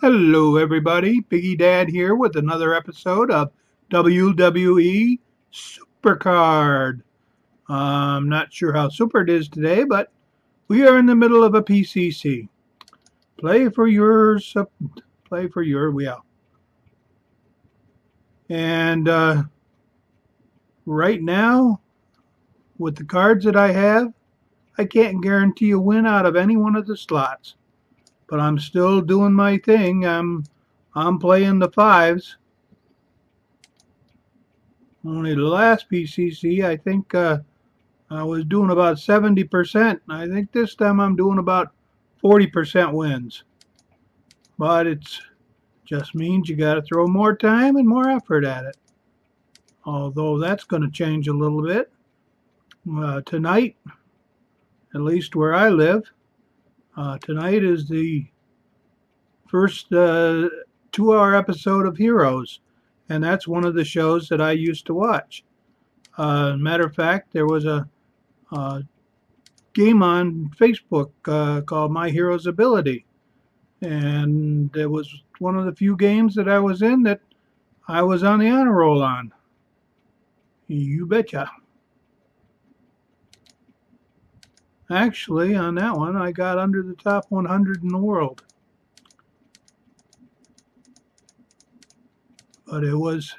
Hello, everybody. Piggy Dad here with another episode of WWE Supercard. I'm not sure how super it is today, but we are in the middle of a PCC. Play for your, wheel. And right now, with the cards that I have, I can't guarantee a win out of any one of the slots. But I'm still doing my thing. I'm playing the fives. Only the last PCC, I think I was doing about 70%. I think this time I'm doing about 40% wins. But it just means you got to throw more time and more effort at it. Although that's going to change a little bit. Tonight, at least where I live, tonight is the first 2-hour episode of Heroes. And that's one of the shows that I used to watch. Matter of fact, there was a game on Facebook called My Hero's Ability. And it was one of the few games that I was in that I was on the honor roll on. You betcha. Actually, on that one, I got under the top 100 in the world. But it was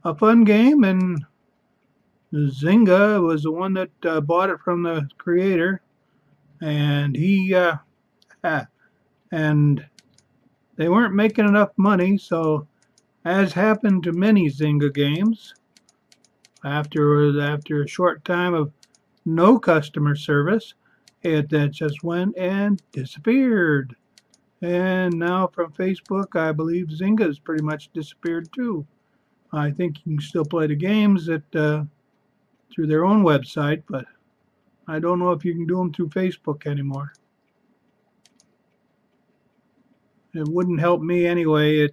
a fun game, and Zynga was the one that bought it from the creator, and and they weren't making enough money, so as happened to many Zynga games, after a short time of no customer service, it just went and disappeared. And now from Facebook, I believe Zynga's pretty much disappeared too. I think you can still play the games through their own website, but I don't know if you can do them through Facebook anymore. It wouldn't help me anyway.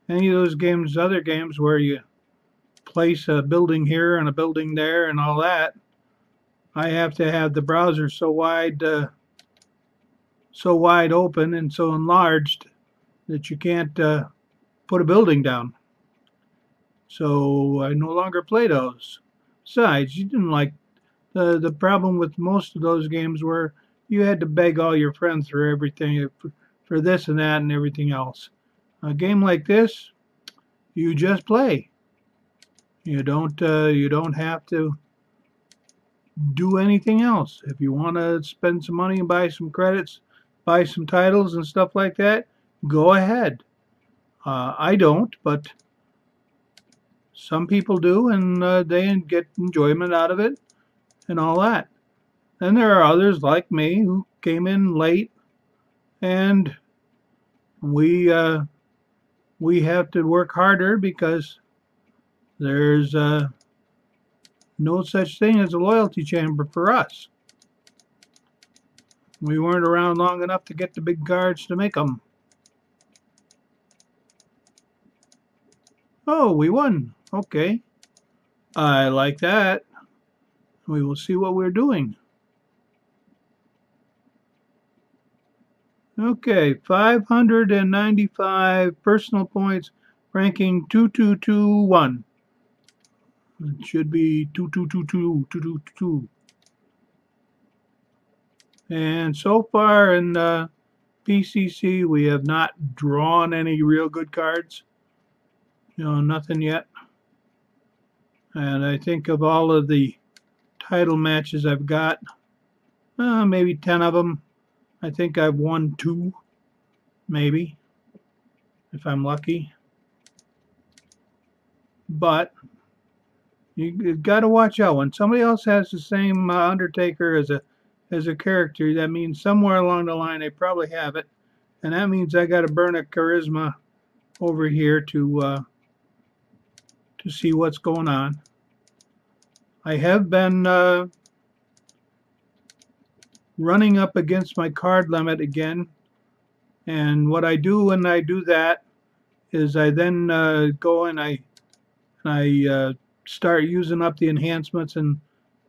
Any of those games, other games where you place a building here and a building there and all that, I have to have the browser so wide open and so enlarged that you can't put a building down. So I no longer play those. Besides, you didn't like the problem with most of those games where you had to beg all your friends for everything, for this and that and everything else. A game like this, you just play. You don't have to do anything else. If you want to spend some money and buy some credits, buy some titles and stuff like that, go ahead. I don't, but some people do, and they get enjoyment out of it and all that. Then there are others like me who came in late, and we have to work harder because there's no such thing as a loyalty chamber for us. We weren't around long enough to get the big cards to make them. Oh, we won. Okay. I like that. We will see what we're doing. Okay, 595 personal points, ranking 2221. It should be 2222. And so far in PCC, we have not drawn any real good cards. Nothing yet. And I think of all of the title matches I've got, maybe 10 of them, I think I've won 2, maybe, if I'm lucky. But you've got to watch out. When somebody else has the same Undertaker as a character, that means somewhere along the line they probably have it, and that means I got to burn a charisma over here to see what's going on. I have been running up against my card limit again, and what I do when I do that is I then go and I start using up the enhancements and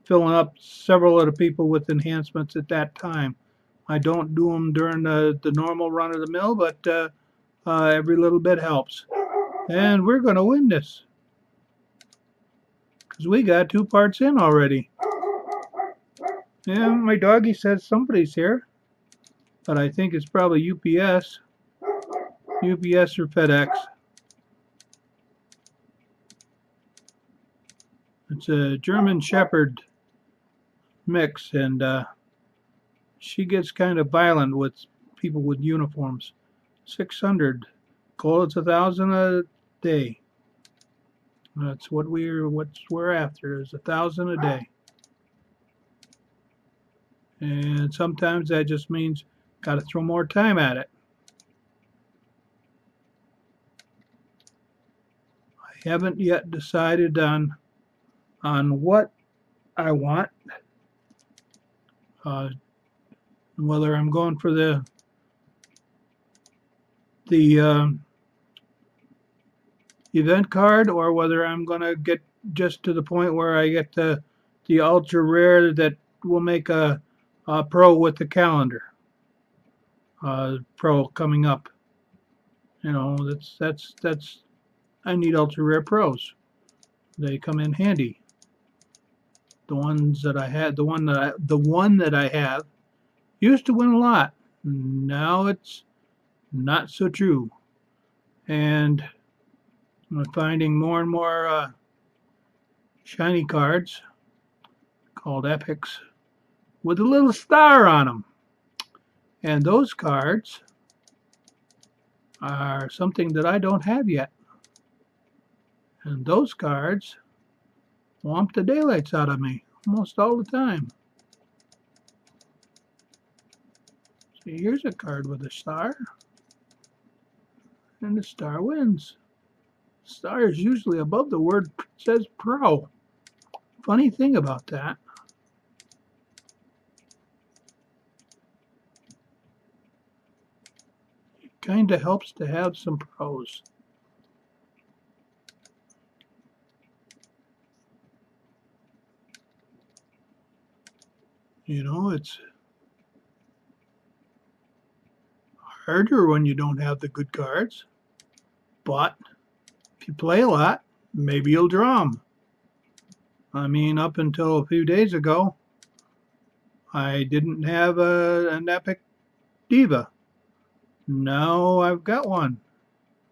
filling up several of the people with enhancements at that time. I don't do them during the normal run of the mill, but every little bit helps. And we're going to win this because we got 2 parts in already. Yeah, my doggy says somebody's here, but I think it's probably UPS or FedEx. It's a German Shepherd mix, and she gets kind of violent with people with uniforms. 600. Call it's 1,000 a day. That's what we're after is 1,000 a day. And sometimes that just means got to throw more time at it. I haven't yet decided on what I want. Whether I'm going for the event card or whether I'm going to get just to the point where I get the ultra rare that will make a pro with the calendar. Pro coming up. You know, that's I need ultra rare pros. They come in handy. The ones that I had, the one that I have used to win a lot. Now it's not so true. And I'm finding more and more shiny cards called epics with a little star on them. And those cards are something that I don't have yet. And those cards whomp the daylights out of me almost all the time. See, here's a card with a star. And the star wins. Star is usually above the word says pro. Funny thing about that. It kind of helps to have some pros. You know, it's harder when you don't have the good cards. But if you play a lot, maybe you'll draw them. I mean, up until a few days ago, I didn't have an epic diva. Now I've got one.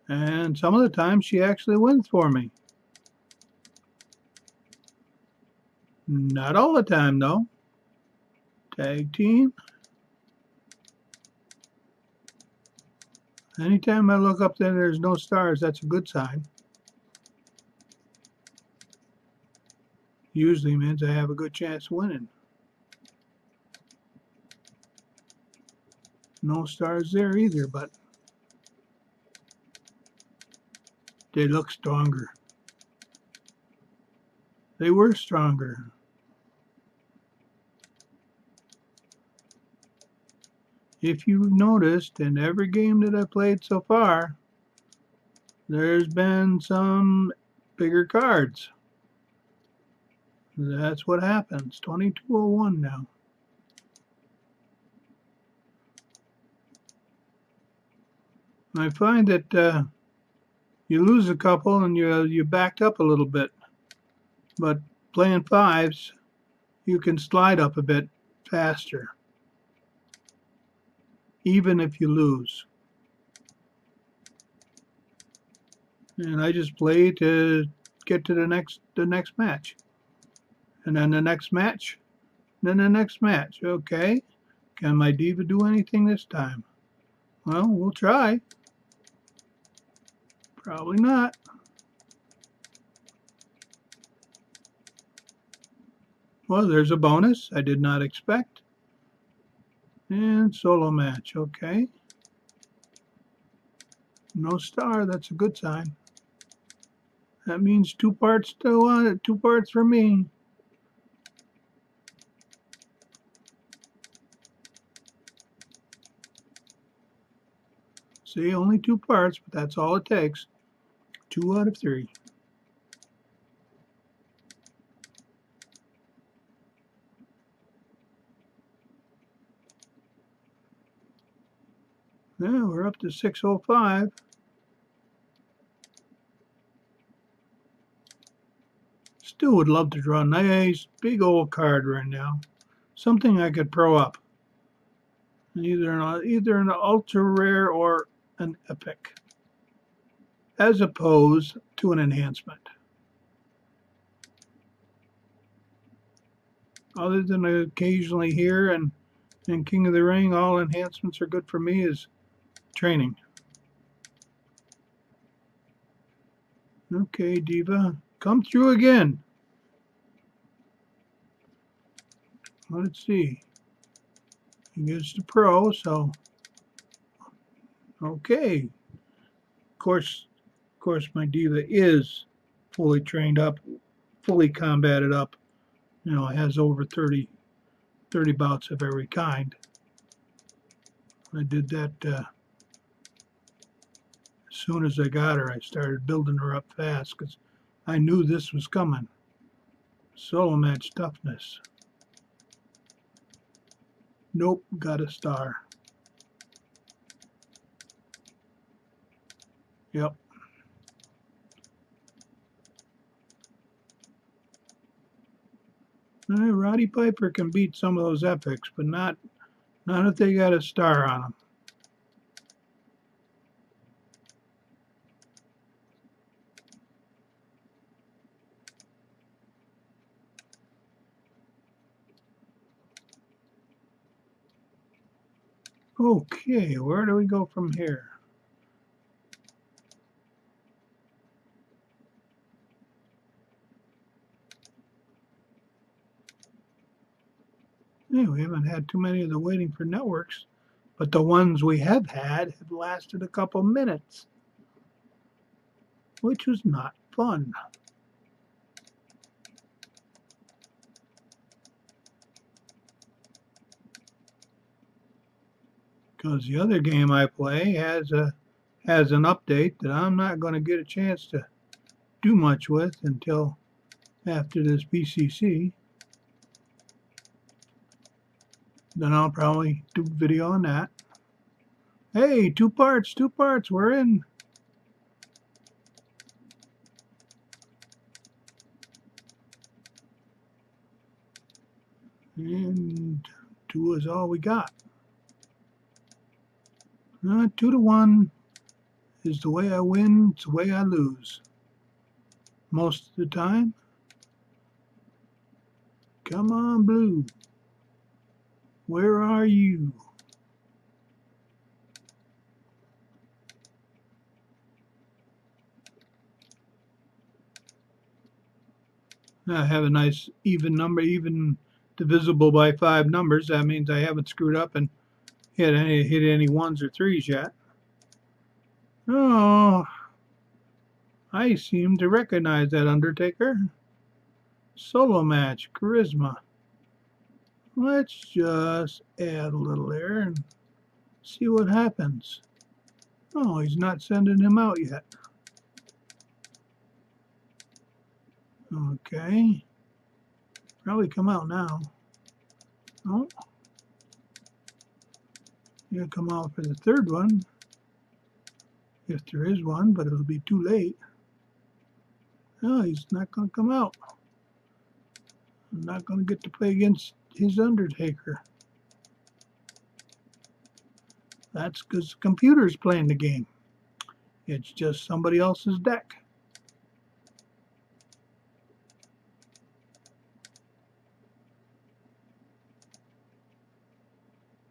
And some of the time she actually wins for me. Not all the time though. Tag team. Anytime I look up there there's no stars, that's a good sign. Usually means I have a good chance of winning. No stars there either, but they look stronger. They were stronger. If you've noticed, in every game that I played so far, there's been some bigger cards. That's what happens. 2201 now. I find that you lose a couple and you backed up a little bit. But playing fives, you can slide up a bit faster, even if you lose. And I just play to get to the next match, and then the next match, then the next match. Okay, can my diva do anything this time? Well, we'll try. Probably not. Well, there's a bonus I did not expect. And solo match, okay. No star, that's a good sign. That means 2 parts to 2 parts for me. See, only 2 parts, but that's all it takes. 2 out of 3. Yeah, we're up to 605. Still would love to draw a nice big old card right now. Something I could pro up. Either an ultra rare or an epic. As opposed to an enhancement. Other than occasionally here and King of the Ring, all enhancements are good for me is training. Okay, Diva, come through again. Let's see. He gets the pro, so okay. Of course, my Diva is fully trained up, fully combated up. You know, has over 30 bouts of every kind. I did that as soon as I got her. I started building her up fast because I knew this was coming. Solo match toughness. Nope, got a star. Yep. Roddy Piper can beat some of those epics, but not if they got a star on them. Okay, where do we go from here? Yeah, we haven't had too many of the waiting for networks, but the ones we have had have lasted a couple minutes, which was not fun. Because the other game I play has an update that I'm not going to get a chance to do much with until after this PCC. Then I'll probably do a video on that. Hey, two parts, we're in. And 2 is all we got. 2-1 is the way I win, it's the way I lose. Most of the time. Come on, Blue. Where are you? I have a nice even number, even divisible by 5 numbers. That means I haven't screwed up and hit any 1s or 3s yet. Oh, I seem to recognize that Undertaker. Solo match, charisma. Let's just add a little there and see what happens. Oh, he's not sending him out yet. Okay. Probably come out now. Oh. He'll come out for the 3rd one. If there is one, but it'll be too late. Oh, he's not going to come out. I'm not going to get to play against his Undertaker. That's because the computer's playing the game. It's just somebody else's deck.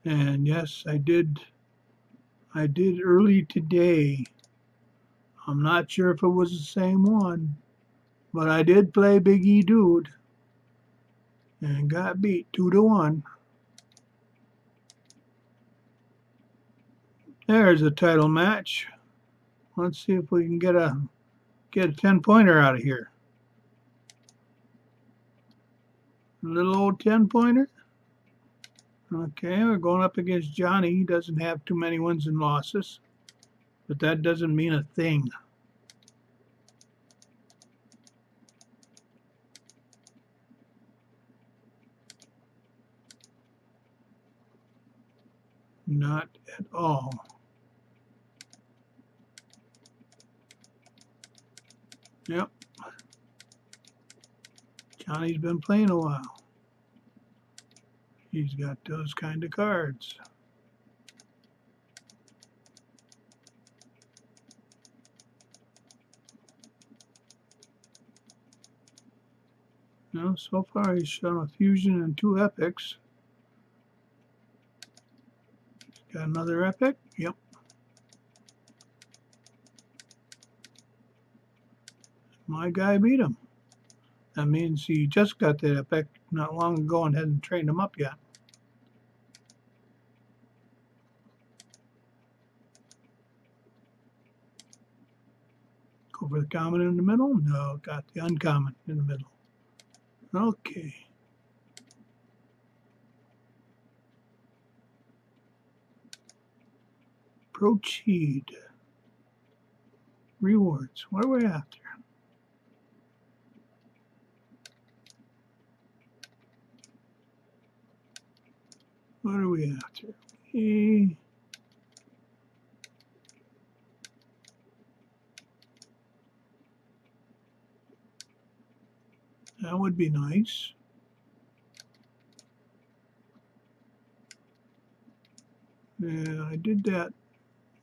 And yes, I did early today. I'm not sure if it was the same one, but I did play Big E Dude and got beat 2-1. There's a title match. Let's see if we can get a 10-pointer out of here. A little old 10-pointer. Okay, we're going up against Johnny. He doesn't have too many wins and losses, but that doesn't mean a thing. Not at all. Yep. Johnny's been playing a while. He's got those kind of cards. Now, so far he's shown a fusion and 2 epics. Got another epic? Yep. My guy beat him. That means he just got that epic not long ago and hadn't trained him up yet. Go for the common in the middle? No, got the uncommon in the middle. Okay. Proceed. Rewards. What are we after? What are we after? That would be nice. Yeah, I did that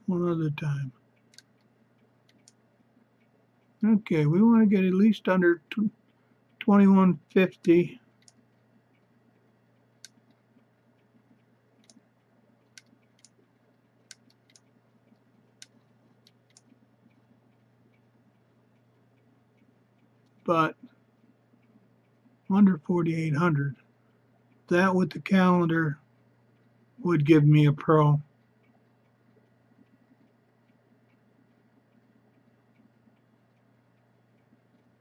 one other time. Okay, we want to get at least under 2150. But under 4,800, that with the calendar would give me a pro.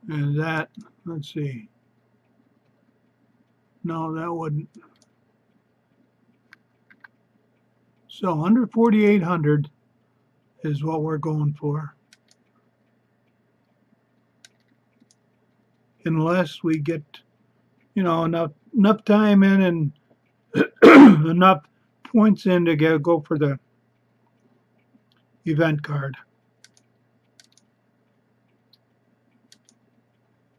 And that, let's see. No, that wouldn't. So under 4,800 is what we're going for. Unless we get, enough time in and enough points in to go for the event card.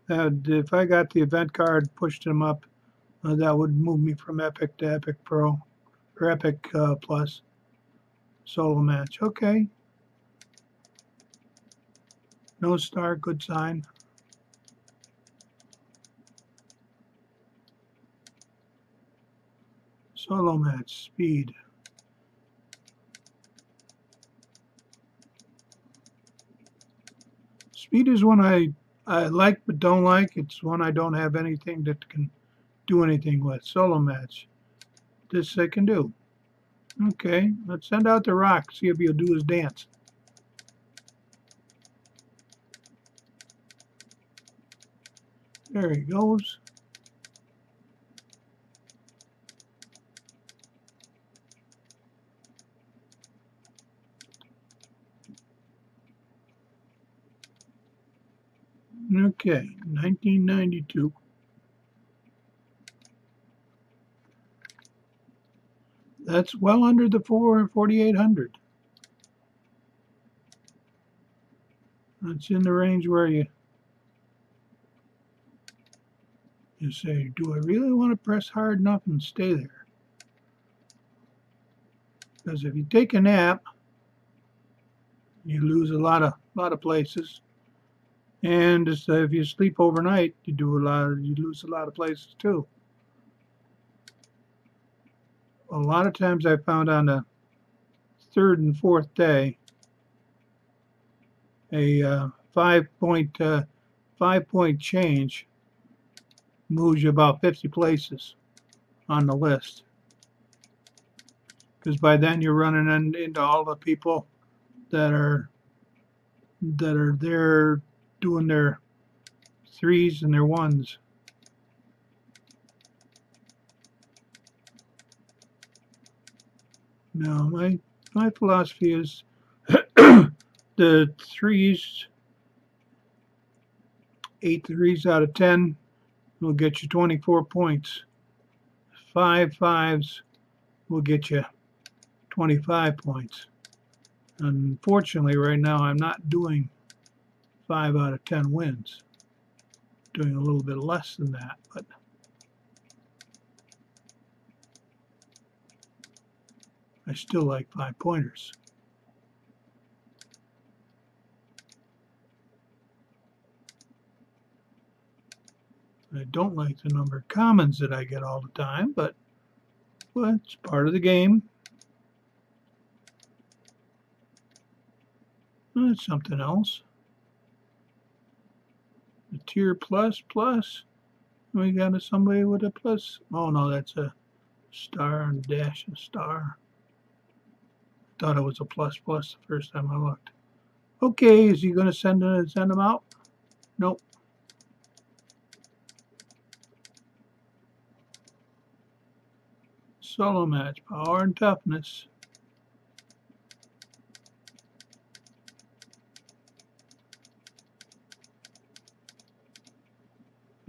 If I got the event card, pushed them up, that would move me from Epic to Epic Pro, or Epic Plus solo match. Okay. No star, good sign. Solo match, speed. Speed is one I like but don't like. It's one I don't have anything that can do anything with. Solo match. This I can do. Okay, let's send out the rock, see if he'll do his dance. There he goes. Okay, 1992. That's well under the 4,800. That's in the range where you say, do I really want to press hard enough and stay there? Because if you take a nap, you lose a lot of places. And if you sleep overnight, you lose a lot of places too. A lot of times I found on the 3rd and 4th day, a 5-point change moves you about 50 places on the list. Because by then you're running into all the people that are there doing their 3s and their 1s. No, my philosophy is the 3s, 8 3s out of 10 will get you 24 points. 5 5s will get you 25 points. Unfortunately, right now I'm not doing 5 out of 10 wins. Doing a little bit less than that, but I still like 5-pointers. I don't like the number of commons that I get all the time, but well, it's part of the game. That's something else. The tier plus. We got somebody with a plus. Oh no, that's a star and dash a star. Thought it was a plus the first time I looked. Okay, is he going to send them out? Nope. Solo match, power and toughness.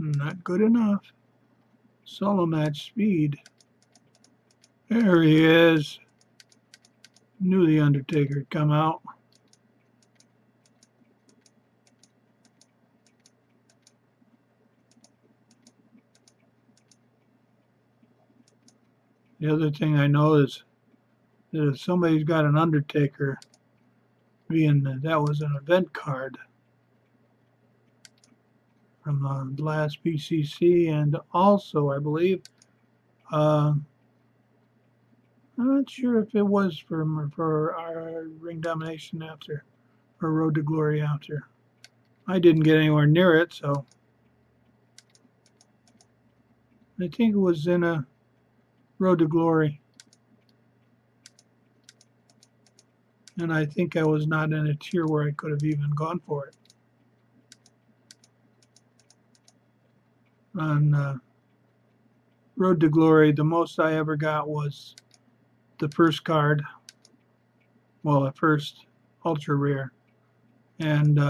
Not good enough. Solo match speed. There he is. Knew the Undertaker had come out. The other thing I know is that if somebody's got an Undertaker, being that was an event card from the last PCC, and also I believe I'm not sure if it was for our Ring Domination after, or Road to Glory after. I didn't get anywhere near it, so I think it was in a Road to Glory. And I think I was not in a tier where I could have even gone for it. On Road to Glory, the most I ever got was the first card. Well, the first ultra rare. And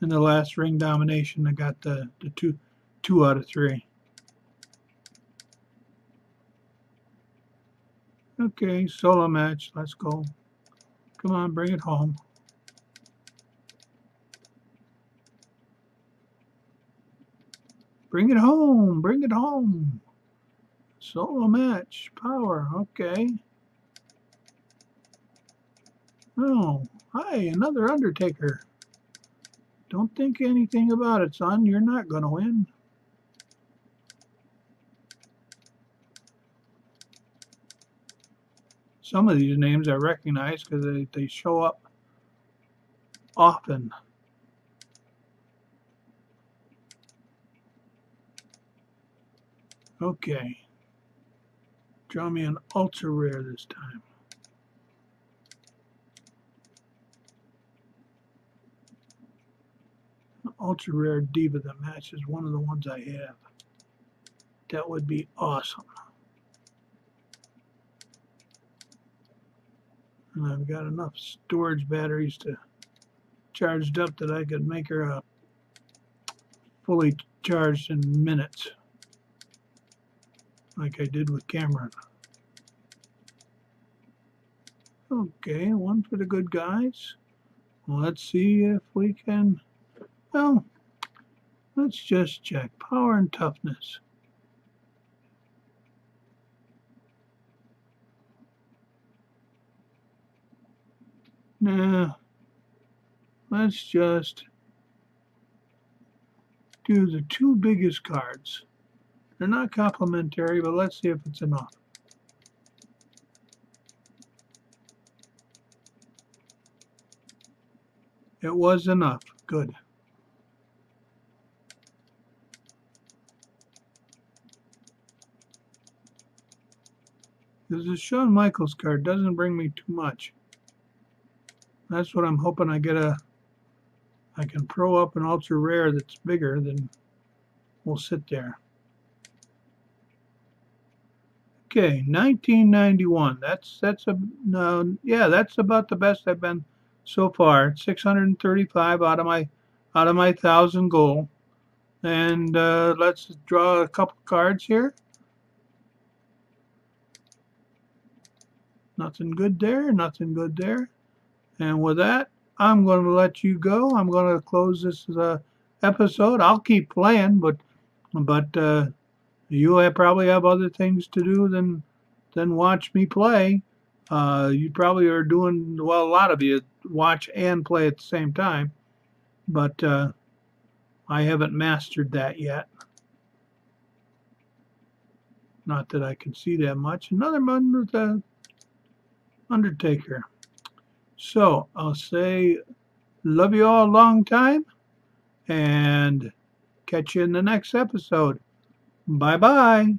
in the last Ring Domination, I got the two out of 3. Okay, solo match. Let's go. Come on, bring it home. Bring it home. Bring it home. Solo match. Power. Okay. Oh, hi, another Undertaker. Don't think anything about it, son. You're not going to win. Some of these names I recognize because they show up often. Okay. Draw me an ultra rare this time. An ultra rare diva that matches one of the ones I have. That would be awesome. And I've got enough storage batteries to charged up that I could make her fully charged in minutes, like I did with Cameron. Okay, one for the good guys. Well, let's see if we can. Well, let's just check power and toughness. Nah, let's just do the 2 biggest cards. They're not complimentary, but let's see if it's enough. It was enough. Good. Because the Shawn Michaels card doesn't bring me too much. That's what I'm hoping I get I can pro up an ultra rare that's bigger than will sit there. Okay, 1991. That's about the best I've been so far. 635 out of my 1,000 goal. And let's draw a couple cards here. Nothing good there, nothing good there. And with that, I'm going to let you go. I'm going to close this episode. I'll keep playing, but you probably have other things to do than watch me play. You probably are doing well. A lot of you watch and play at the same time, but I haven't mastered that yet. Not that I can see that much. Another one with the Undertaker. So I'll say, love you all a long time, and catch you in the next episode. Bye bye.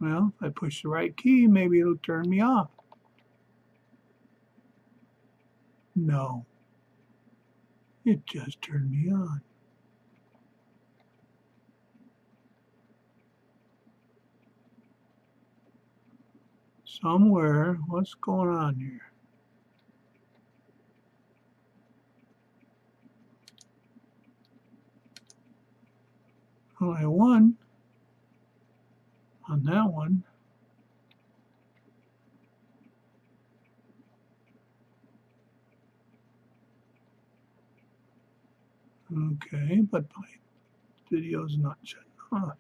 Well, if I push the right key, maybe it'll turn me off. No, it just turned me on. Somewhere, what's going on here? Only one on that one. Okay, but my video's not shutting off.